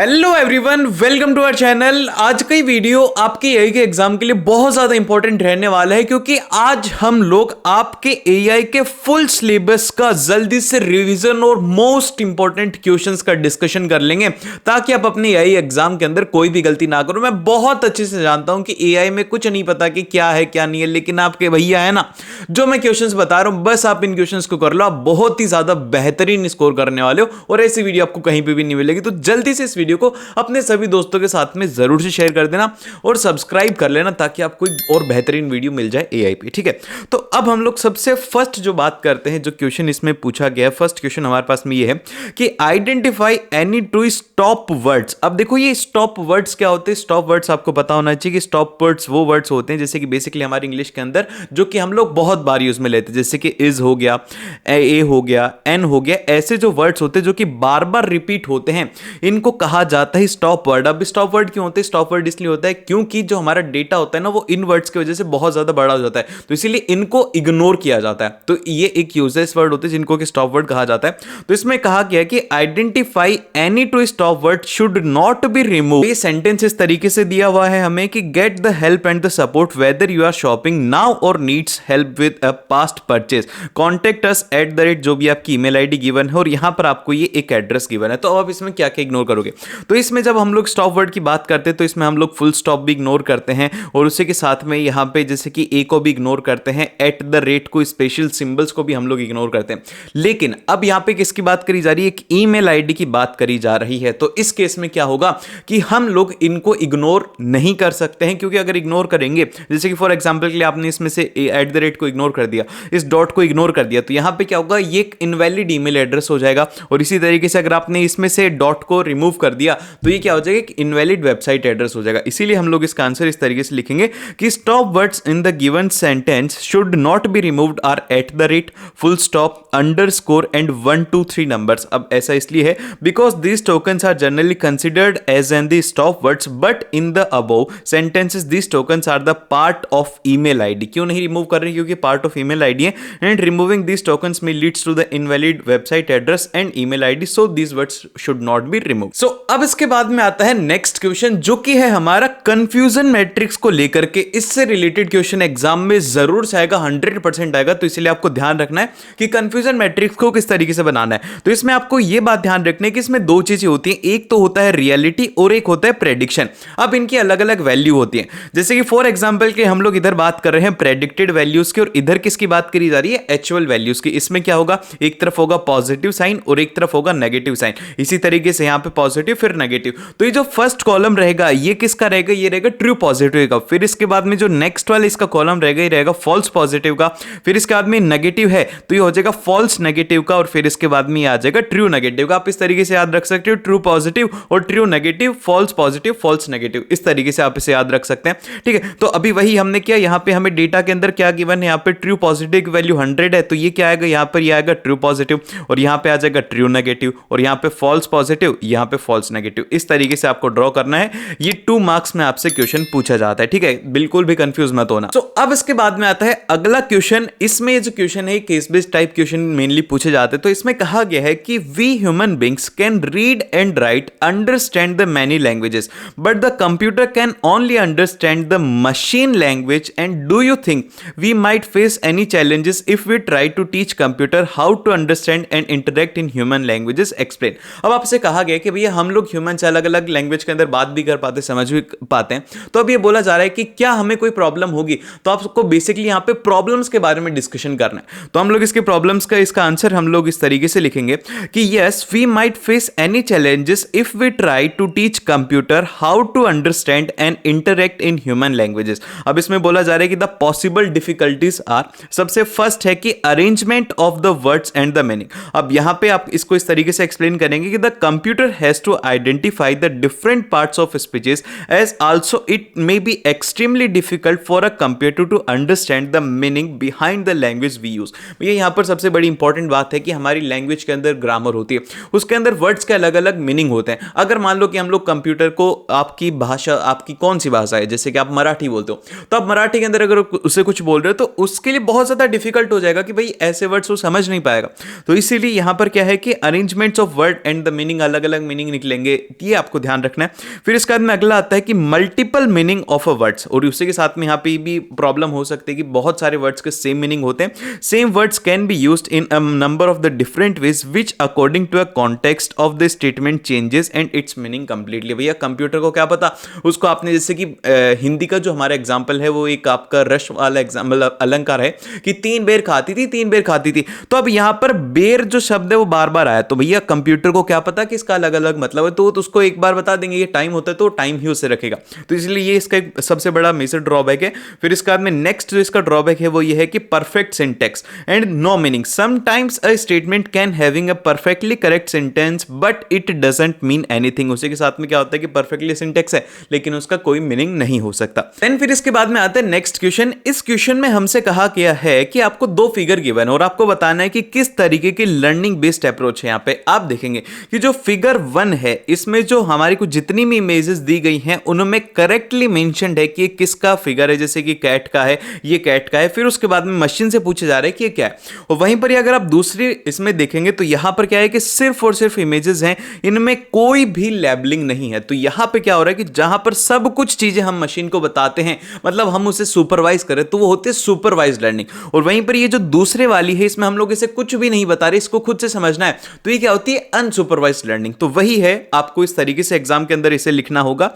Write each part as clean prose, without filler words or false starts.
Hello everyone, welcome to our channel. आज का ये वीडियो आपके एआई के एग्जाम के लिए बहुत ज्यादा इंपॉर्टेंट रहने वाला है, क्योंकि आज हम लोग आपके एआई के फुल सिलेबस का जल्दी से रिवीजन और मोस्ट इंपॉर्टेंट क्वेश्चंस का डिस्कशन कर लेंगे, ताकि आप अपने एआई एग्जाम के अंदर कोई भी गलती ना करो। मैं बहुत अच्छे से जानता हूं कि एआई में कुछ नहीं पता कि क्या है क्या नहीं है, लेकिन आपके भैया है ना, जो मैं क्वेश्चंस बता रहा हूं, बस आप इन क्वेश्चंस को कर लो, आप बहुत ही ज्यादा बेहतरीन स्कोर करने वाले हो। और ऐसी वीडियो आपको कहीं पे भी नहीं मिलेगी, तो जल्दी से इस वीडियो को अपने सभी दोस्तों के साथ में जरूर से शेयर कर देना और सब्सक्राइब कर लेना, ताकि आपको और बेहतरीन वीडियो मिल जाए एआई पे। ठीक है, तो अब हम लोग सबसे फर्स्ट जो बात करते हैं, जो क्वेश्चन इसमें पूछा गया है, फर्स्ट क्वेश्चन हमारे पास में ये है कि identify any two stop words. अब देखो, ये स्टॉप वर्ड्स क्या होते हैं? स्टॉप वर्ड्स आपको पता होना चाहिए कि स्टॉप वर्ड्स वो वर्ड्स होते हैं जैसे कि बेसिकली हमारे इंग्लिश के अंदर जो कि हम लोग बहुत बार यूज में लेते हैं, जैसे कि इज हो गया, ए हो गया, एन हो गया। ऐसे जो वर्ड्स होते हैं जो कि बार बार रिपीट होते हैं, इनको कहा जाता है स्टॉप वर्ड। अब स्टॉप वर्ड क्यों होते हैं? स्टॉप वर्ड इसलिए होता है क्योंकि जो हमारा डेटा होता है ना, वो इन वर्ड्स की वजह से बहुत ज्यादा बड़ा हो जाता है, तो इसीलिए इनको इग्नोर किया जाता है। तो ये एक यूजलेस वर्ड होते हैं जिनको कि स्टॉप वर्ड कहा जाता है। तो इसमें कहा गया कि identify any two stop word should not be remove. ये सेंटेंस इस तरीके से दिया हुआ है हमें कि get the help and the support whether you are shopping now और needs help with a past purchase, contact us @ जो भी आपकी ईमेल आईडी गिवन है, और यहां पर आपको ये एक एड्रेस गिवन है। तो अब इसमें क्या क्या इग्नोर करोगे? तो इसमें जब हम लोग स्टॉप वर्ड की बात करते हैं, तो इसमें हम लोग फुल स्टॉप भी इग्नोर करते हैं, और उसी के साथ में यहां पे जैसे कि ए को भी इग्नोर करते हैं, @ को, स्पेशल सिंबल्स को भी हम लोग इग्नोर करते हैं। लेकिन अब यहां पे किसकी बात करी जा रही है? एक ईमेल आईडी की बात करी जा रही है। तो इस केस में क्या होगा कि हम लोग इनको इग्नोर नहीं कर सकते हैं, क्योंकि अगर इग्नोर करेंगे, जैसे कि फॉर एग्जांपल के लिए आपने इसमें से @ को इग्नोर कर दिया, इस डॉट को इग्नोर कर दिया, तो यहां पे क्या होगा? ये एक इनवैलिड ईमेल एड्रेस हो जाएगा। और इसी तरीके से अगर आपने इसमें से डॉट को रिमूव कर दिया, तो ये क्या हो जाएगा? एक इनवैलिड वेबसाइट एड्रेस हो जाएगा। इसीलिए हम लोग इसका आंसर इस तरीके से लिखेंगे कि stop words in the given sentence should not be removed or @ full stop underscore and 1 2 3 numbers. अब ऐसा इसलिए है because these tokens are generally considered as an the stop words, but in the above sentences these tokens are the part of email ID. क्यों नहीं remove कर रहे? क्योंकि part of email ID है, and removing these tokens may leads to the invalid website address and email ID, so these words should not be remove. So अब इसके बाद में आता है नेक्स्ट क्वेश्चन, जो कि है हमारा कंफ्यूजन मैट्रिक्स को लेकर के। इससे रिलेटेड क्वेश्चन एग्जाम में जरूर से आएगा, 100% आएगा। तो इसलिए आपको ध्यान रखना है कि कंफ्यूजन मैट्रिक्स को किस तरीके से बनाना है। तो इसमें आपको यह बात ध्यान रखना है कि इसमें दो चीजें होती हैं, एक तो होता है रियलिटी और एक होता है प्रेडिक्शन। अब इनकी अलग अलग वैल्यू होती है, जैसे कि फॉर एग्जाम्पल के हम लोग इधर बात कर रहे हैं प्रेडिक्टेड वैल्यूज की, और इधर किसकी बात करी जा रही है? एक्चुअल वैल्यूज की। इसमें क्या होगा? एक तरफ होगा पॉजिटिव साइन और एक तरफ होगा नेगेटिव साइन। इसी तरीके से यहां पे पॉजिटिव फिर नेगेटिव। तो ये जो फर्स्ट कॉलम रहेगा, ये किसका रहेगा? ये रहेगा ट्रू पॉजिटिव का। फिर इसके बाद में जो नेक्स्ट वाला इसका कॉलम रहेगा, ये रहेगा फॉल्स पॉजिटिव का। फिर इसके बाद में नेगेटिव है तो ये हो जाएगा फॉल्स नेगेटिव का, और फिर इसके बाद में ये आ जाएगा ट्रू नेगेटिव का। आप इस तरीके से याद रख सकते हो, ट्रू पॉजिटिव और true negative, false positive, false negative, इस तरीके से आप इसे याद रख सकते हैं। ठीक है, तो अभी वही हमने किया। यहां पे हमें डेटा के अंदर क्या गिवन है? यहां पे ट्रू पॉजिटिव की वैल्यू 100 है, तो ये क्या आएगा? यहां पर ये आएगा ट्रू पॉजिटिव, और यहां पे आ जाएगा ट्रू नेगेटिव, और यहां पे फॉल्स पॉजिटिव, यहां पे फॉल्स नेगेटिव। इस तरीके से आपको ड्रॉ करना है। ये 2 मार्क्स में आपसे क्वेश्चन पूछा जाता है। ठीक है, बिल्कुल भी कंफ्यूज मत होना। तो अब इसके बाद में आता है अगला क्वेश्चन। इसमें जो क्वेश्चन है, case based type question mainly पूछे जाते हैं। तो इसमें कहा गया है कि we human beings can read and write, understand the many languages, but the computer can only understand the machine language, and do you think we might face any challenges if we try to teach computer how to understand and interact in human languages? Explain. अब आपसे कहा गया कि भैया हम लोग human से अलग अलग लैंग्वेज के अंदर बात भी कर पाते, समझ भी पाते हैं। तो अब ये बोला जा रहा है कि क्या हमें कोई प्रॉब्लम होगी? तो आपको बेसिकली यहां पे प्रॉब्लम्स के बारे में डिस्कशन करना है। तो हम लोग इसके प्रॉब्लम्स का इसका आंसर हम लोग इस तरीके से लिखेंगे कि yes we might face any challenges if we try to teach computer how to understand and interact in human languages. अब इसमें बोला जा रहा है कि द पॉसिबल डिफिकल्टीज आर, सबसे फर्स्ट है कि arrangement of the words and the meaning. अब यहां पे आप इसको इस तरीके से एक्सप्लेन करेंगे कि the computer has to identify the different parts of speeches, as also it may be extremely difficult for a computer to understand the meaning behind the language we use। ये यहाँ पर सबसे बड़ी इंपॉर्टेंट बात है कि हमारी लैंग्वेज के अंदर ग्रामर होती है, उसके अंदर वर्ड्स के अलग अलग मीनिंग होते हैं। अगर मान लो कि हम लोग कंप्यूटर को आपकी भाषा, आपकी कौन सी भाषा है, जैसे कि आप मराठी बोलते हो, तो आप मराठी के अंदर अगर उसे कुछ बोल रहे हो तो उसके लिए बहुत ज़्यादा डिफिकल्ट हो जाएगा कि भाई ऐसे वर्ड्स वो समझ नहीं पाएगा। तो इसीलिए यहाँ पर क्या है कि arrangements of word and the meaning, अलग अलग मीनिंग लेंगे, ये आपको ध्यान रखना है। फिर इसके बाद में अगला आता है कि multiple meaning of a words, और उसी के साथ में यहाँ पे भी प्रॉब्लम हो सकती है कि बहुत सारे वर्ड्स के सेम मीनिंग होते हैं। Same words can be used in a number of the different ways which according to a context of the statement changes and its meaning completely. भैया कंप्यूटर को क्या पता, उसको आपने जैसे कि हिंदी का जो हमारा एग्जाम्पल है वो एक आपका रश वाला एग्जाम्पल अलंकार है कि 3 बेर खाती थी, 3 बेर खाती थी, तो अब यहां पर बेर जो शब्द है वो बार बार आया, तो भैया कंप्यूटर को क्या पता कि इसका अलग अलग मतलब है, तो उसको एक बार बता देंगे ये टाइम होता है तो टाइम ही उसे रखेगा। तो इसलिए ये इसका एक सबसे बड़ा मेजर ड्रॉबैक है। फिर इसके बाद में नेक्स्ट जो इसका ड्रॉबैक है वो ये है कि perfect syntax and no meaning. Sometimes a statement can having a perfectly correct sentence but it doesn't mean anything. उसी के साथ में क्या होता है कि परफेक्टली सिंटेक्स है लेकिन उसका कोई मीनिंग नहीं हो सकता। देन फिर इसके बाद में आता है नेक्स्ट क्वेश्चन। इस क्वेश्चन में हमसे कहा गया है कि आपको 2 फिगर गिवन और आपको बताना है कि किस तरीके की लर्निंग बेस्ड अप्रोच है। यहां पे आप देखेंगे कि जो फिगर 1 है इसमें जो हमारी को जितनी भी इमेजेस दी गई हैं उनमें करेक्टली मेंशन्ड है कि ये किसका फिगर है, जैसे कि कैट का है, ये कैट का है। फिर उसके बाद में मशीन से पूछे जा रहा है कि ये क्या है, और वहीं पर अगर आप दूसरी इसमें देखेंगे तो यहां पर क्या है कि सिर्फ और सिर्फ इमेजेस हैं, इनमें कोई भी लेबलिंग नहीं है। तो यहां पे क्या हो रहा है कि जहां पर सब कुछ चीजें हम मशीन को बताते हैं, मतलब हम उसे सुपरवाइज करें, तो वो होती है सुपरवाइज लर्निंग। और वहीं पर ये जो दूसरे वाली है इसमें हम लोग इसे कुछ भी नहीं बता रहे, इसको खुद से समझना है, तो ये क्या होती है अनसुपरवाइज लर्निंग। तो वही है, आपको इस तरीके से एग्जाम के अंदर इसे लिखना होगा।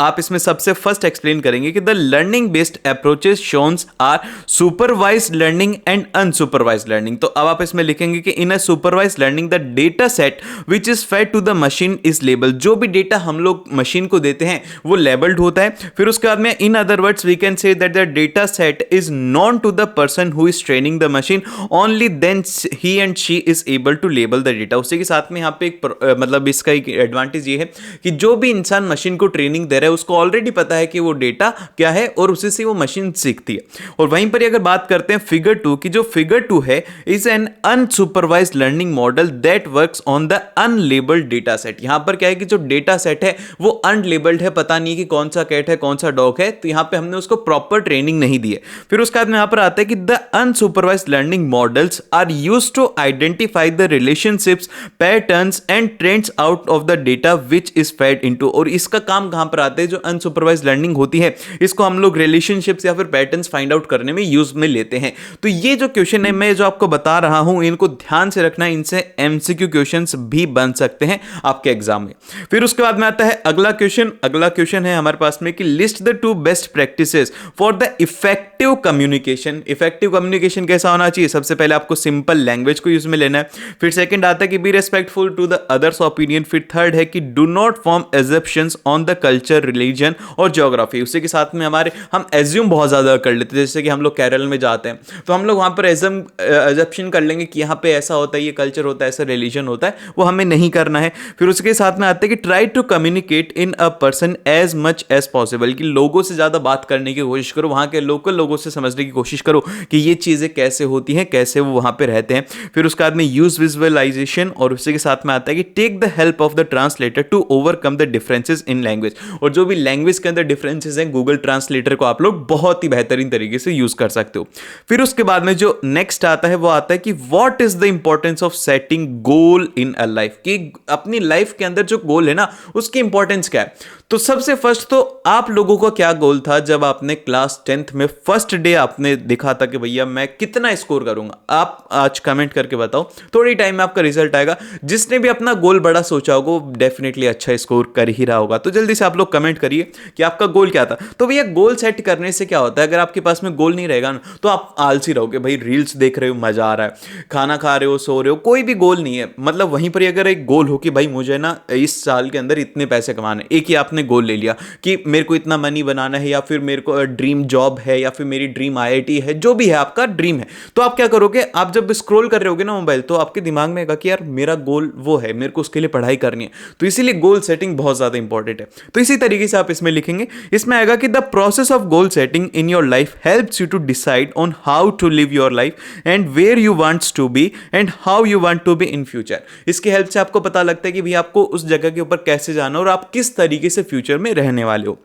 आप इसमें सबसे फर्स्ट एक्सप्लेन करेंगे कि the learning based approaches shown are supervised learning and unsupervised learning. तो अब आप इसमें लिखेंगे कि in a supervised learning the data set which is fed to the machine is labelled. जो भी डेटा हम लोग मशीन को देते हैं वो लेबल्ड होता है। फिर उसके बाद में in other words we can say that the data set is known to the person who is training the machine, only then he and she is able to label the data. उसी के साथ में यहाँ पे एक मतलब इसका एक एडवांटेज ये है कि जो भी इंसान मशीन को ट्रेनिंग दे रहा है उसको ऑलरेडी पता है कि वो डेटा क्या है और उसी से वो मशीन सीखती है। और वहीं पर अगर बात करते हैं फिगर 2 की, जो फिगर 2 है is an unsupervised learning model that works on the unlabelled data set. यहां पर क्या है कि जो डेटा सेट है वो अनलेबल्ड है, पता नहीं कि कौन सा कैट है कौन सा डॉग है, तो यहां पे हमने उसको प्रॉपर ट्रेनिंग नहीं दी है। फिर उसके बाद में यहां पर आता है कि the unsupervised learning models are used to identify the relationships, patterns and trends out of the data which is fed into. और इसका काम कहां पर आता है, जो अनसुपरवाइज्ड लर्निंग होती है इसको हम लोग रिलेशनशिप्स या फिर पैटर्न्स फाइंड आउट करने में यूज में लेते हैं। तो ये जो क्वेश्चन है मैं जो आपको बता रहा हूं इनको ध्यान से रखना, इनसे एमसीक्यू क्वेश्चंस भी बन सकते हैं आपके एग्जाम में। फिर उसके बाद में आता है अगला क्वेश्चन। अगला क्वेश्चन है हमारे पास में कि list the 2 best practices for the effective communication. Effective communication कैसा होना चाहिए, सबसे पहले आपको सिंपल लैंग्वेज को यूज में लेना है। फिर सेकंड आता है कि be respectful to the others opinion. फिर थर्ड है कि do not form assumptions on the culture, religion और ज्योग्राफी। उसी के साथ में हम एज्यूम बहुत ज्यादा कर लेते हैं, जैसे कि हम लोग केरल में जाते हैं तो हम लोग वहां पर एजम्पशन कर लेंगे कि यहाँ पे ऐसा होता है, ये कल्चर होता है, ऐसा रिलीजन होता है, वो हमें नहीं करना है। फिर उसके साथ में आता है कि try to communicate in a person as much as possible, कि लोगों से ज्यादा बात करने की कोशिश करो, वहां के लोकल लोगों से समझने की कोशिश करो कि ये चीजें कैसे होती हैं, कैसे वो वहां पे रहते हैं। फिर उसके बाद में यूज विजुअलाइजेशन, और उसी के साथ में आता है कि take the help of the translator to overcome the differences in language. और जो भी लैंग्वेज के अंदर डिफरेंसेस हैं गूगल ट्रांसलेटर को आप लोग बहुत ही बेहतरीन तरीके से यूज कर सकते हो। फिर उसके बाद में जो नेक्स्ट आता है वो आता है कि what is the importance of setting goal in a life, कि अपनी लाइफ के अंदर जो गोल है ना उसकी इंपॉर्टेंस क्या है। तो सबसे फर्स्ट तो आप लोगों का क्या गोल था जब आपने क्लास 10th में फर्स्ट डे आपने देखा था कि भैया मैं कितना स्कोर करूंगा, आप आज कमेंट करके बताओ, थोड़ी टाइम में आपका रिजल्ट आएगा। जिसने भी अपना गोल बड़ा सोचा होगा वो डेफिनेटली अच्छा स्कोर कर ही रहा होगा। तो जल्दी से आप लोग कमेंट करिए कि आपका गोल क्या था। तो भैया गोल सेट करने से क्या होता है, अगर आपके पास में गोल नहीं रहेगा ना तो आप आलसी रहोगे, भाई रील्स देख रहे हो मजा आ रहा है, खाना खा रहे हो, सो रहे हो, कोई भी गोल नहीं है। मतलब वहीं पर अगर एक गोल हो कि भाई मुझे ना इस साल के अंदर इतने पैसे कमाने, एक ही आपने गोल ले लिया कि मेरे को इतना मनी बनाना है, या फिर मेरे को ड्रीम जॉब है, या फिर मेरी ड्रीम आईआईटी है, जो भी है आपका ड्रीम है, तो आप क्या करोगे, आप जब स्क्रॉल कर रहे होगे ना मोबाइल तो आपके दिमाग में आएगा कि यार मेरा गोल वो है, मेरे को उसके लिए पढ़ाई करनी है। तो इसीलिए गोल सेटिंग बहुत ज्यादा इंपॉर्टेंट है। तो इसी तरीके से आप इसमें लिखेंगे, इसमें आएगा कि the process of goal setting in your life helps you to decide on how to live your life and where you wants to be and how you want to be in future. इसकी help से आपको पता लगता है कि भाई आपको उस जगह के ऊपर कैसे जाना और आप किस तरीके से फ्यूचर में रहने वाले हो।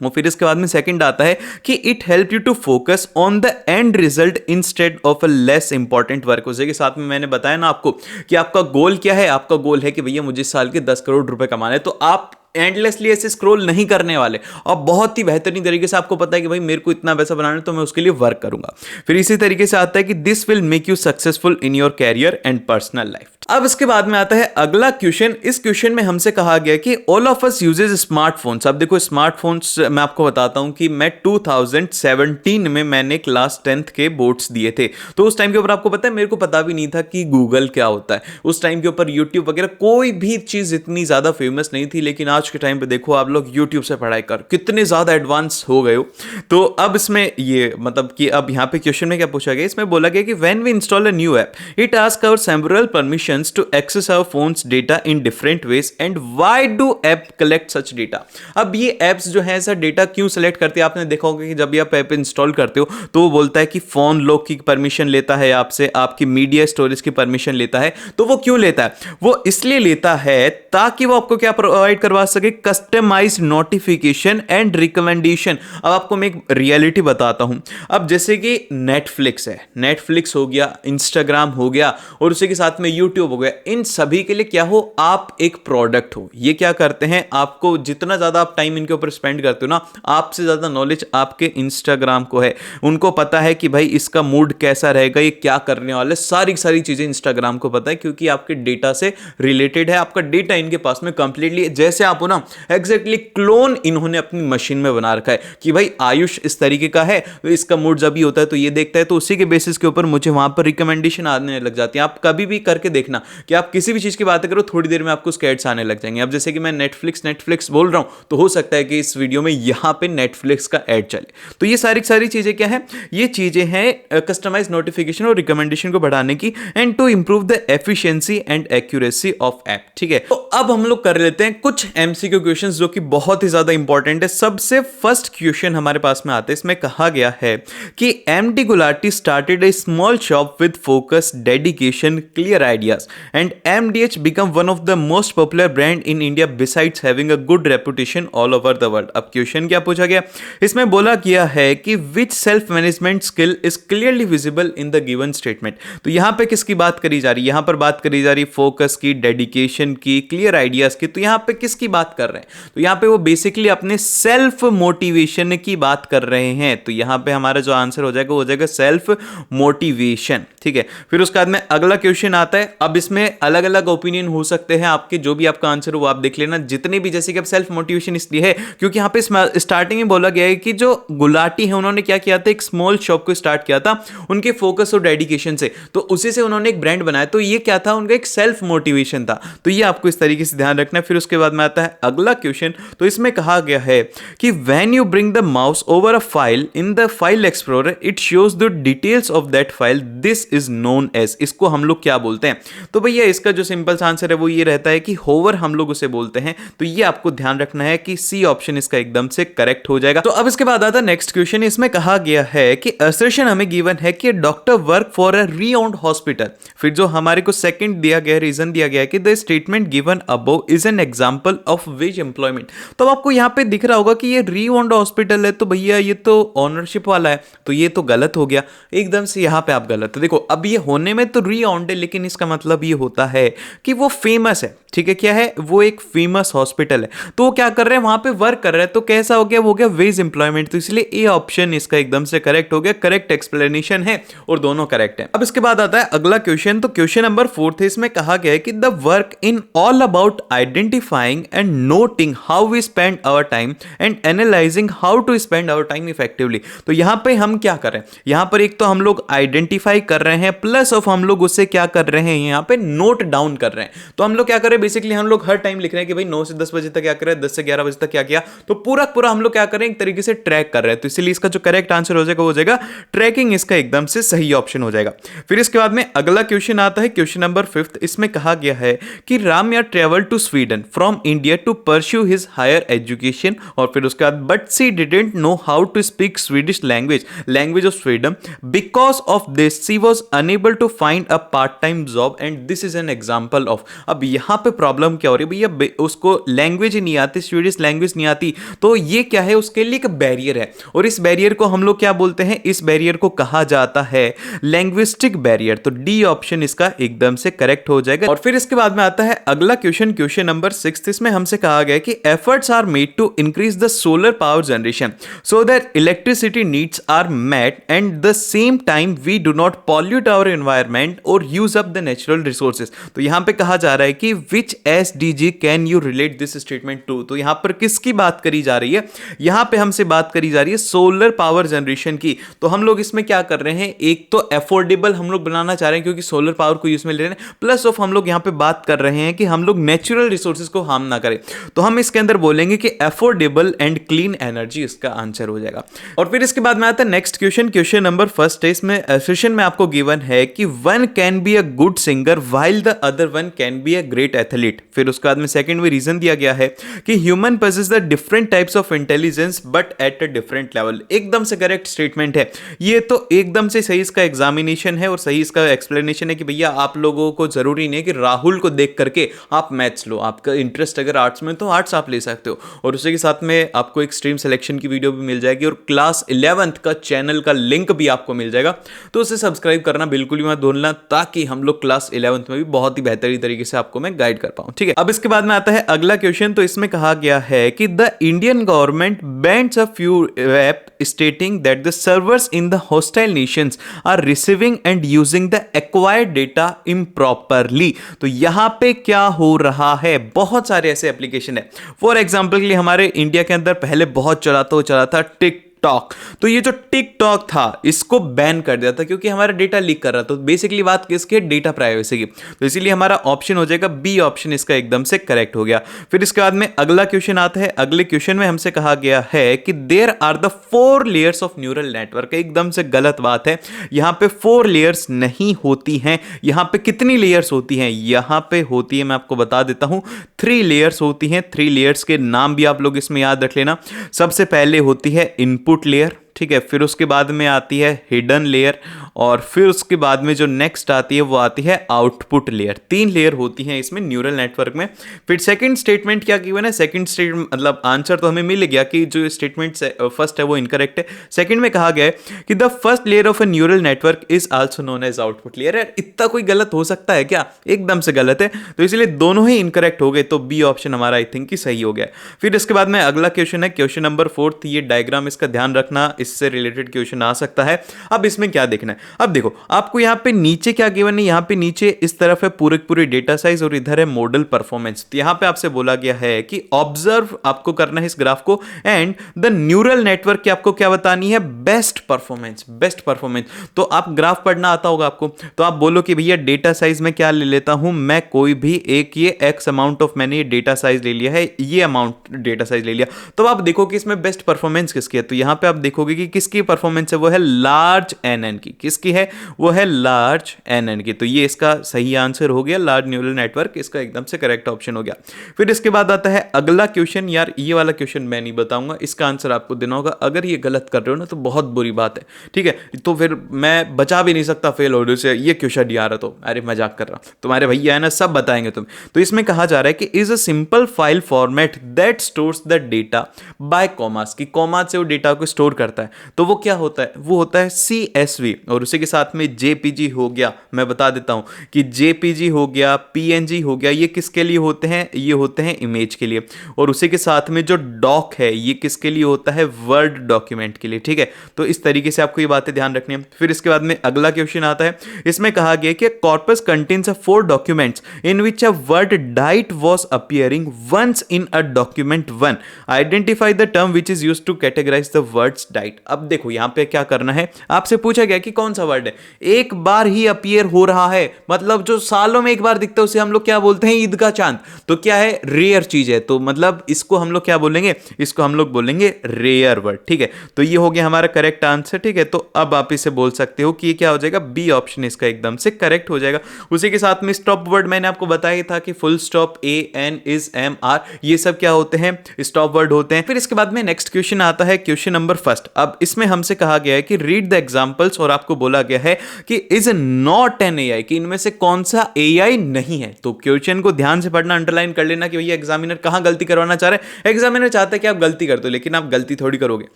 वो फिर इसके बाद में सेकंड आता है कि it help you to focus on the end result instead of a less important work. उसी के साथ में मैंने बताया ना आपको कि आपका गोल क्या है, आपका गोल है कि भैया मुझे इस साल के 10 करोड़ रुपए कमाने, तो आप एंडलेसली ऐसे स्क्रॉल नहीं करने वाले और बहुत ही बेहतरीन तरीके से आपको पता है कि भाई मेरे को इतना पैसा बनाना है तो मैं उसके लिए वर्क करूंगा। फिर इसी तरीके से आता है कि this will make you successful in your career and personal life. अब इसके बाद में आता है अगला क्वेश्चन। इस क्वेश्चन में हमसे कहा गया कि all of us uses smartphones. अब देखो स्मार्टफोन्स मैं आपको बताता हूं कि मैं 2017 में मैंने क्लास 10th के बोर्ड्स दिए थे, तो उस टाइम के ऊपर आपको पता है मेरे को पता भी नहीं था कि गूगल क्या होता है। उस टाइम के ऊपर यूट्यूब वगैरह कोई भी चीज इतनी ज्यादा फेमस नहीं थी, लेकिन आज के टाइम पे देखो आप लोग यूट्यूब से पढ़ाई कर कितने ज्यादा एडवांस हो गए हो। तो अब इसमें ये मतलब कि अब यहाँ पे क्वेश्चन में क्या पूछा गया, इसमें बोला गया कि when we install a new app it ask our several permissions to access our phone's data in different ways and why do app collect such data। अब ये apps जो है ऐसा डेटा क्यों सेलेक्ट करते हैं, आपने देखा होगा कि जब भी आप ऐप इंस्टॉल करते हो तो वो बोलता है कि फोन लॉक की परमिशन लेता है आपसे, आपकी मीडिया स्टोरेज की परमिशन लेता है। तो वो क्यों लेता है, वो इसलिए लेता है ताकि वो आपको क्या प्रोवाइड करवा सके, कस्टमाइज्ड नोटिफिकेशन एंड रिकमेंडेशन। अब आपको मैं एक रियलिटी बताता हूं। अब जैसे कि नेटफ्लिक्स है, नेटफ्लिक्स हो गया, इंस्टाग्राम हो गया और उसी के साथ में यूट्यूब हो गया, इन सभी के लिए क्या हो, आप एक प्रोडक्ट हो। ये क्या करते हैं, आपको जितना ज्यादा आप टाइम इनके ऊपर स्पेंड करते हो ना, आपसे ज्यादा नॉलेज आपके इंस्टाग्राम को है। उनको पता है कि भाई इसका मूड कैसा रहेगा, ये क्या करने वाला है, सारी चीजें इंस्टाग्राम को पता है क्योंकि आपके डेटा से रिलेटेड है। आपका डेटा इनके पास में कंप्लीटली जैसे आप हो ना, एग्जैक्टली क्लोन इन्होंने अपनी मशीन में बना रखा है कि भाई आयुष इस तरीके का है, तो इसका मूड जब भी होता है तो ये देखता है, तो उसी के बेसिस के ऊपर मुझे वहां पर रिकमेंडेशन आने लग जाती है। आप कभी भी करके देखना कि आप किसी भी चीज की बात करो, थोड़ी देर में आपको उसके एड्स आने लग जाएंगे। अब जैसे कि मैं नेटफ्लिक्स बोल रहा हूं, तो हो सकता है कि इस वीडियो में यहां पे नेटफ्लिक्स का एड चले। तो ये सारी चीजें क्या है, ये चीजें हैं कस्टमाइज नोटिफिकेशन और रिकमेंडेशन को बढ़ाने की and to improve the efficiency and accuracy of app. ठीक है, तो अब हम लोग कर लेते हैं कुछ एमसीक्यू क्वेश्चंस जो कि बहुत ही ज्यादा इंपॉर्टेंट है। सबसे फर्स्ट क्वेश्चन हमारे पास में आता है, इसमें कहा गया है कि MD Gulati started A small shop with focus, dedication, clear ideas and MDH become one of the most popular brand in India besides having a good reputation all over the world। अब क्वेश्चन क्या पूछा गया, इसमें बोला गया है कि which self management skill is clearly visible in the given statement। तो यहां पे किसकी बात करी जा रही है, यहां पर बात करी जा रही है फोकस की, डेडिकेशन की, क्लियर आइडियाज की। तो यहां पे किसकी बात कर रहे हैं, तो यहां पे वो बेसिकली अपने सेल्फ मोटिवेशन की बात कर रहे हैं। तो यहां पे हमारा जो आंसर हो जाएगा वो हो जाएगा सेल्फ मोटिवेशन। ठीक है, फिर उसके बाद में अगला क्वेश्चन आता है। अब इसमें अलग अलग ओपिनियन हो सकते हैं आपके, जो भी आपका आंसर हो वो आप देख लेना। जितने भी, जैसे कि अब सेल्फ मोटिवेशन इसलिए है क्योंकि यहां पे स्टार्टिंग में बोला गया है कि जो गुलाटी है उन्होंने क्या किया था, एक स्मॉल शॉप को स्टार्ट किया था उनके फोकस और डेडिकेशन से, तो उसी से उन्होंने एक ब्रांड बनाया। तो ये क्या था, उनका एक सेल्फ मोटिवेशन था। तो ये आपको इस तरीके से ध्यान रखना है। फिर उसके बाद में आता है अगला क्वेश्चन। तो इसमें कहा गया है कि when you bring the mouse over a file in the file explorer it shows the details of that file, this is known as. इसको हम लोग क्या बोलते हैं, तो भैया इसका जो सिंपल सा आंसर है वो ये रहता है कि होवर हम लोग उसे बोलते हैं। तो ये आपको ध्यान रखना है कि सी ऑप्शन इसका एकदम से करेक्ट हो जाएगा। तो अब इसके बाद आता है नेक्स्ट क्वेश्चन। इसमें कहा गया है कि असर्शन हमें गिवन है कि doctor work for a renowned hospital. फिर जो हमारे को सेकंड दिया गया, रीजन दिया गया है कि the statement given above is an example of which employment. तो आपको यहां पे दिख रहा होगा कि ये रीओन्ड हॉस्पिटल है, तो भैया ये तो ऑनरशिप वाला है, तो ये तो गलत हो गया एकदम से। यहां पे आप गलत, तो देखो अब ये होने में तो रीओन्ड है, लेकिन इसका मतलब ये होता है कि वो फेमस है। ठीक है, क्या है, वो एक फेमस हॉस्पिटल है, तो वो क्या कर रहे हैं, वहां पे वर्क कर रहे हैं। तो कैसा हो गया, वो हो गया वेज एम्प्लॉयमेंट। तो इसलिए ए ऑप्शन इसका एकदम से करेक्ट हो गया। करेक्ट एक्सप्लेनेशन है और दोनों करेक्ट है। अब इसके बाद आता है अगला क्वेश्चन। तो क्वेश्चन नंबर 4 है, इसमें कहा गया है कि the work in all about identifying and noting how we spend our time and analysing how to spend our time effectively. तो यहां पे हम क्या कर रहे हैं, यहां पर एक तो हम लोग आइडेंटिफाई कर रहे हैं, प्लस ऑफ हम लोग उससे क्या कर रहे हैं, यहां पे नोट डाउन कर रहे हैं। तो हम लोग क्या कर रहे हैं, बेसिकली हम लोग हर टाइम लिख रहे हैं कि भाई 9 से 10 बजे तक क्या कर रहे हैं, 10 से 11 बजे तक क्या किया। तो पूरा हम लोग क्या कर रहे हैं, एक तरीके से ट्रैक कर रहे हैं। तो इसलिए इसका जो करेक्ट आंसर हो जाएगा वो हो जाएगा ट्रैकिंग, इसका एकदम से सही ऑप्शन हो जाएगा। फिर इसके बाद में अगला क्वेश्चन आता है, क्वेश्चन नंबर 5। इसमें कहा गया है कि Ramya travel to Sweden from India India to pursue his higher education, और फिर उसके बाद but she didn't know how to speak Swedish language of Sweden, because of this she was unable to find a part time job and this is an example of. अब यहाँ पे problem क्या हो रही है भैया, उसको लैंग्वेज ही नहीं आती, स्वीडिश लैंग्वेज नहीं आती, तो ये क्या है, उसके लिए एक बैरियर है, और इस बैरियर को हम लोग क्या बोलते हैं, इस बैरियर को कहा जाता है लैंग्विस्टिक बैरियर। तो डी ऑप्शन इसका एकदम से करेक्ट हो जाएगा। और फिर इसके बाद में आता है अगला क्वेश्चन, क्वेश्चन नंबर 6। इसमें हमसे कहा गया कि efforts are made to increase the solar power generation so that electricity needs are met and the same time we do not pollute our environment और use up the natural resources. तो यहां पे कहा जा रहा है कि which SDG can you relate this statement to. तो यहां पर किसकी बात करी जा रही है, यहां पे हमसे बात करी जा रही है सोलर पावर जनरेशन की। तो हम लोग इसमें क्या कर रहे हैं, एक तो अफोर्डेबल हम लोग बनाना चाह रहे हैं क्योंकि सोलर पावर को यूज में ले रहे हैं, प्लस ऑफ हम लोग यहां पे बात कर रहे हैं कि हम लोग नेचुरल रिसोर्सेज को हार्म ना करें। तो हम इसके अंदर बोलेंगे कि अफोर्डेबल एंड क्लीन एनर्जी इसका आंसर हो जाएगा। और फिर इसके बाद में आता है नेक्स्ट क्वेश्चन, क्वेश्चन नंबर 1 है। इसमें एसोसिएशन में आपको गिवन है कि one can be a good singer while the other one can be a great athlete. फिर उसके बाद में सेकंड में रीजन दिया गया है कि human possess the different types of intelligence but at a different level. एकदम से करेक्ट स्टेटमेंट है ये, तो एकदम से सही इसका एग्जामिनेशन है और सही इसका एक्सप्लेनेशन है कि भैया आप लोगों को जरूरी नहीं है कि राहुल को देख करके आप मैथ्स लो, आपका इंटरेस्ट अगर आर्ट्स में तो आर्ट्स आप ले सकते हो। और उसी के साथ में आपको एक स्ट्रीम सिलेक्शन की वीडियो भी मिल जाएगी और क्लास 11th का चैनल का लिंक भी आपको मिल जाएगा, तो उसे सब्सक्राइब करना बिल्कुल ही मत भूलना, ताकि हम लोग क्लास 11th में भी बहुत ही बेहतरीन तरीके से आपको मैं गाइड कर पाऊं। ठीक है, अब इसके बाद में आता है अगला क्वेश्चन। तो इसमें कहा गया है कि the Indian government bans a few app stating that the servers in the hostile nations are receiving and using the acquired data improperly. तो यहां पे क्या हो रहा है, बहुत सारे ऐसे एप्लीकेशन है। फॉर एग्जाम्पल के लिए हमारे इंडिया के अंदर पहले बहुत चला था टिकटॉक। तो ये जो टिकटॉक था इसको बैन कर दिया था क्योंकि हमारा डेटा लीक कर रहा था। तो बेसिकली बात किसकी, डेटा प्राइवेसी की। तो इसीलिए हमारा ऑप्शन हो जाएगा बी ऑप्शन, इसका एकदम से करेक्ट हो गया। फिर इसके बाद में अगला क्वेश्चन आता है। अगले क्वेश्चन में हमसे कहा गया है कि there are the 4 layers of neural network. एकदम से गलत बात है, यहां पे 4 लेयर्स नहीं होती हैं। यहां पे कितनी लेयर्स होती हैं, यहां पे होती है, मैं आपको बता देता हूं, 3 लेयर्स होती हैं। 3 लेयर्स के नाम भी आप लोग इसमें याद रख लेना। सबसे पहले होती है इनपुट लेयर, ठीक है, फिर उसके बाद में आती है हिडन लेयर, और फिर उसके बाद में जो नेक्स्ट आती है वो आती है आउटपुट लेयर। 3 लेयर होती हैं इसमें न्यूरल नेटवर्क में। फिर सेकंड स्टेटमेंट क्या गिवन है, सेकंड स्टेटमेंट मतलब आंसर तो हमें मिल गया कि जो स्टेटमेंट फर्स्ट है वो इनकरेक्ट है। सेकंड में कहा गया है कि the first layer of a neural network is also known as output layer. यार इतना कोई गलत हो सकता है क्या, एकदम से गलत है, तो इसलिए दोनों ही इनकरेक्ट हो गए। तो बी ऑप्शन हमारा आई थिंक कि सही हो गया। फिर इसके बाद में अगला क्वेश्चन है, क्वेश्चन नंबर 4। ये डायग्राम इसका ध्यान रखना, इससे रिलेटेड क्वेश्चन आ सकता है। अब इसमें क्या देखना है, अब देखो आपको यहां पे नीचे क्या गिवन है, यहां पे नीचे इस तरफ है पूरे डेटा साइज और इधर है मॉडल परफॉर्मेंस। तो यहां पे आपसे बोला गया है कि ऑब्जर्व आपको करना है इस ग्राफ को एंड द न्यूरल नेटवर्क की आपको क्या बतानी है, बेस्ट परफॉर्मेंस। तो आप ग्राफ पढ़ना आता होगा आपको, तो आप बोलो कि भैया डेटा साइज में क्या ले लेता हूं मैं, कोई भी एक ये एक्स अमाउंट ऑफ मैंने ये डेटा साइज ले लिया है, ये अमाउंट डेटा साइज ले लिया। तो आप देखो कि इसमें बेस्ट परफॉर्मेंस किसकी है, तो यहां पे आप देखोगे कि किसकी परफॉर्मेंस है, वो है लार्ज एनएन की। किसकी है, वो है लार्ज एनएन की। तो ये इसका सही आंसर हो गया, लार्ज न्यूरल नेटवर्क इसका एकदम से करेक्ट ऑप्शन हो गया। फिर इसके बाद आता है अगला क्वेश्चन। यार ये वाला क्वेश्चन मैं नहीं बताऊंगा, इसका आंसर आपको देना होगा। अगर ये गलत कर रहे हो ना तो बहुत बुरी बात है, ठीक है, तो फिर मैं बचा भी नहीं सकता फेल होने से। ये क्वेश्चन यार तो अरे मजाक कर रहा हूं, तुम्हारे भैया है ना, सब बताएंगे तुम्हें। तो इसमें कहा जा रहा है कि is a simple file format that stores the data bye commas, की कॉमा से वो डेटा को स्टोर करता है। तो वो क्या होता है, वो होता है CSV। और उसी के साथ में JPG हो गया, मैं बता देता हूं कि JPG हो गया, PNG हो गया, ये किसके लिए होते हैं, ये होते हैं इमेज के लिए। और उसी के साथ में जो डॉक है ये किसके लिए होता है, वर्ड डॉक्यूमेंट के लिए, ठीक है। तो इस तरीके से आपको ये बातें ध्यान रखनी है। फिर इसके बाद में अगला क्वेश्चन आता है, इसमें कहा गया कि corpus contains 4 documents in which a word diet was appearing once in a document 1। Identify the term which is used to categorise the words diet. Right. अब देखो यहां पे क्या करना है, आपसे पूछा गया कि कौन सा वर्ड है, एक बार ही अपीयर हो रहा है, मतलब जो सालों में एक बार दिखता है उसे हम लोग क्या बोलते हैं, ईद का चांद। तो क्या है, रेयर चीज है, तो मतलब इसको हम लोग क्या बोलेंगे, इसको हम लोग बोलेंगे रेयर वर्ड। ठीक है, तो ये हो गया हमारा करेक्ट आंसर। ठीक है, तो अब आप इसे बोल सकते हो कि ये क्या हो जाएगा, बी ऑप्शन इसका एकदम से करेक्ट हो जाएगा। उसी के साथ में स्टॉप वर्ड मैंने आपको बताया था कि full stop, a an, is, am, are, ये सब क्या होते हैं, स्टॉप वर्ड होते हैं। फिर इसके बाद में नेक्स्ट क्वेश्चन आता है, क्वेश्चन नंबर फर्स्ट। अब इसमें हमसे कहा गया है कि रीड द एग्जांपल्स, और आपको बोला गया है कि इज नॉट एन एआई, कि इनमें से कौन सा एआई नहीं है। तो क्वेश्चन को ध्यान से पढ़ना, अंडरलाइन कर लेना कि भैया एग्जामिनर कहां गलती करवाना चाह रहे हैं। एग्जामिनर चाहता है कि आप गलती कर दो, लेकिन आप गलती थोड़ी करोगे।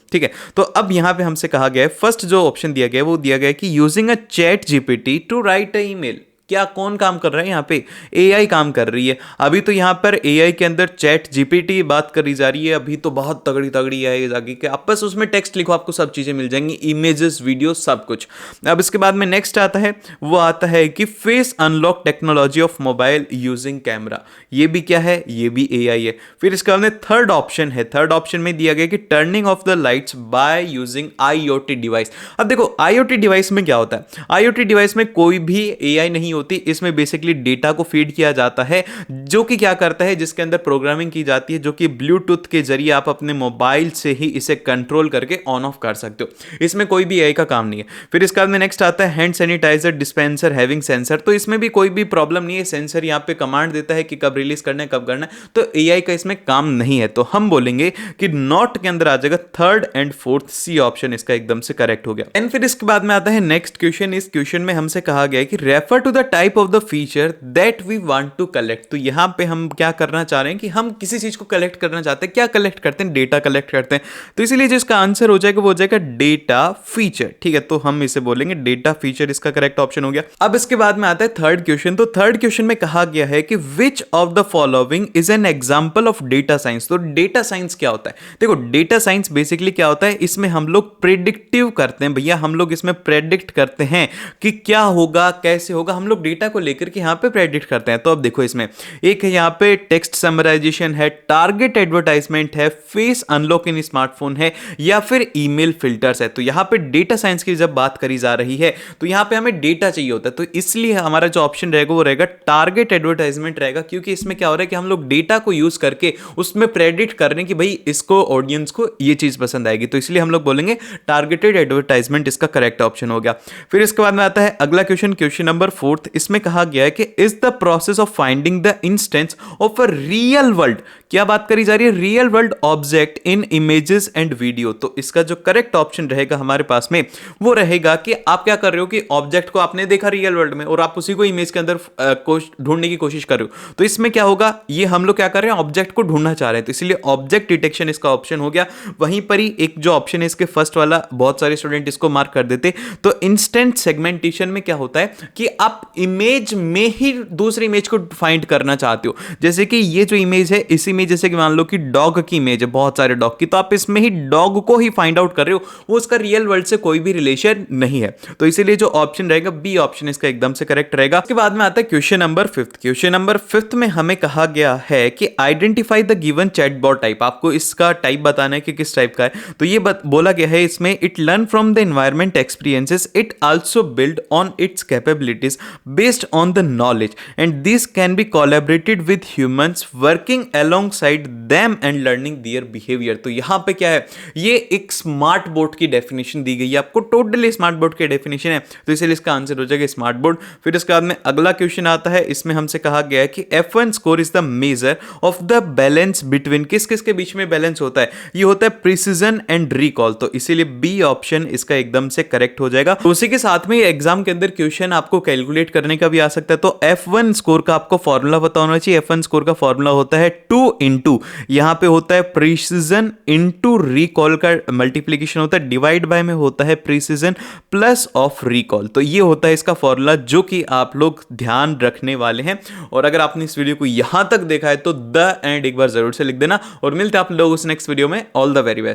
ठीक है, तो अब यहां पे हमसे कहा गया है, फर्स्ट जो ऑप्शन दिया गया है वो दिया गया है कि using a chat GPT to write a email. क्या कौन काम कर रहा है यहाँ पे, एआई काम कर रही है। अभी तो यहाँ पर एआई के अंदर चैट जीपीटी बात करी जा रही है, अभी तो बहुत तगड़ी तगड़ी एआई आगे के, आप बस उसमें टेक्स्ट लिखो, आपको सब चीजें मिल जाएंगी, इमेजेस, वीडियो, सब कुछ। अब इसके बाद में नेक्स्ट आता है, वो आता है कि face unlock technology of mobile using camera. ये भी क्या है, ये भी एआई है। फिर इसके बाद में थर्ड ऑप्शन है, थर्ड ऑप्शन में दिया गया कि turning of the lights by using IoT device. अब देखो आईओटी डिवाइस में क्या होता है, आईओटी डिवाइस में कोई भी एआई नहीं होती, इसमें बेसिकली डेटा को फीड किया जाता है, जो कि क्या करता है, जिसके अंदर प्रोग्रामिंग की जाती है, जो कि ब्लूटूथ के जरिए आप अपने मोबाइल से ही इसे कंट्रोल करके ऑन ऑफ कर सकते हो। इसमें कोई भी एआई का काम नहीं है। फिर इसके बाद में नेक्स्ट आता है hand sanitiser dispenser having sensor. तो इसमें भी कोई भी प्रॉब्लम नहीं है, सेंसर यहाँ पे कमांड देता है कि कब रिलीज करना है, कब करना है, तो एआई का इसमें काम नहीं है। तो हम बोलेंगे कि नॉट के अंदर आ जाएगा third and fourth, C option इसका एकदम से करेक्ट हो गया। एंड फिर इसके बाद में आता है नेक्स्ट क्वेश्चन। इस क्वेश्चन में हमसे कहा गया है कि refer to the type of the feature that we want to collect. तो यहां पे हम क्या करना चाह रहे हैं कि हम किसी चीज को कलेक्ट करना चाहते हैं। क्या कलेक्ट करते हैं, डेटा कलेक्ट करते हैं। तो इसीलिए जिसका आंसर हो जाएगा वो हो जाएगा डेटा फीचर। ठीक है, तो हम इसे बोलेंगे डेटा फीचर, इसका करेक्ट ऑप्शन हो गया। अब इसके बाद में आता है थर्ड क्वेश्चन। तो थर्ड क्वेश्चन में कहा गया है कि which of the following is an example of data science. तो डेटा साइंस क्या होता है, देखो डेटा साइंस बेसिकली क्या होता है, इसमें हम लोग प्रेडिक्टिव करते हैं भैया, हम लोग इसमें प्रेडिक्ट करते हैं कि क्या होगा, कैसे होगा, हम लोग डेटा को लेकर के यहाँ पे प्रेडिक्ट करते हैं। तो अब देखो इसमें एक है यहाँ पे टेक्स्ट समराइजेशन है, टारगेट एडवर्टाइजमेंट है, फेस अनलॉक इन स्मार्टफोन है, या फिर ईमेल फिल्टर्स है। तो यहाँ पे डेटा साइंस की जब बात करी जा रही है तो यहाँ पे हमें डेटा चाहिए होता है, तो इसलिए हमारा जो ऑप्शन रहेगा वो रहेगा टारगेट एडवर्टाइजमेंट रहेगा, क्योंकि इसमें क्या हो रहा है कि हम लोग डेटा को यूज करके उसमें प्रेडिक्ट कर रहे हैं कि भाई इसको, ऑडियंस को ये चीज पसंद आएगी, तो इसलिए हम लोग बोलेंगे टारगेटेड एडवर्टाइजमेंट इसका करेक्ट ऑप्शन हो गया। फिर इसके बाद में आता है अगला क्वेश्चन, क्वेश्चन नंबर फोर्थ। इसमें कहा गया है कि is the process of finding the instance of a real world. क्या बात करी जा रही है, real world object in images and video. तो इसका जो करेक्ट ऑप्शन रहेगा हमारे पास में वो रहेगा कि आप क्या कर रहे हो कि ऑब्जेक्ट को आपने देखा रियल वर्ल्ड में और आप उसी को इमेज के अंदर ढूंढने की कोशिश कर रहे हो। तो इसमें क्या होगा, ये हम लोग क्या कर रहे हैं, ऑब्जेक्ट को ढूंढना चाह रहे हैं, तो इसलिए ऑब्जेक्ट डिटेक्शन इसका ऑप्शन हो गया। वहीं पर ही एक जो ऑप्शन है इसके फर्स्ट वाला, बहुत सारे स्टूडेंट इसको मार्क कर देते। तो इंस्टेंट सेगमेंटेशन में क्या होता है कि आप इमेज में ही दूसरी इमेज को फाइंड करना चाहते हो। जैसे कि ये जो इमेज है, इस इमेज जैसे कि मान लो कि डॉग की इमेज है, बहुत सारे डॉग की, तो आप इसमें ही डॉग को ही फाइंड आउट कर रहे हो, वो उसका रियल वर्ल्ड से कोई भी रिलेशन नहीं है। तो इसीलिए जो ऑप्शन रहेगा बी ऑप्शन इसका एकदम से करेक्ट रहेगा। उसके बाद में आता है question number fifth. Question number fifth में हमें कहा गया है कि identify the given chatbot type. आपको इसका टाइप बताना है कि किस टाइप का है। तो ये बोला गया है इसमें, it learn from the environment experiences, it also build on it's capabilities based on the knowledge, and this can be collaborated with humans working alongside them and learning their behaviour. तो यहां पे क्या है, ये एक स्मार्ट बोर्ड की definition दी गई है आपको, टोटली स्मार्ट बोर्ड की डेफिनेशन है, तो इसलिए इसका आंसर हो जाएगा स्मार्ट बोर्ड। फिर इसके बाद में अगला क्वेश्चन आता है, इसमें हमसे कहा गया है कि F1 score is the measure of the balance between, किस किस के बीच में बैलेंस होता है, ये होता है प्रिसीजन एंड रिकॉल। तो इसीलिए बी ऑप्शन इसका एकदम से करेक्ट हो जाएगा। तो उसी के साथ में एग्जाम के अंदर क्वेश्चन आपको कैलकुलेट करने का भी आ सकता है। तो F1 स्कोर का आपको फॉर्मूला पता होना चाहिए। F1 स्कोर का फॉर्मूला होता है 2 इंटू, यहां पे होता है प्रिसीजन इंटू रिकॉल का मल्टीप्लीकेशन होता है, डिवाइड बाय में होता है प्रिसीजन प्लस ऑफ रिकॉल। तो ये होता है इसका फॉर्मूला, जो कि आप लोग ध्यान रखने वाले हैं। और अगर आपने इस वीडियो को यहां तक देखा है तो द एंड एक बार जरूर से लिख देना, और मिलते हैं आप लोग उस नेक्स्ट वीडियो में। All the very best.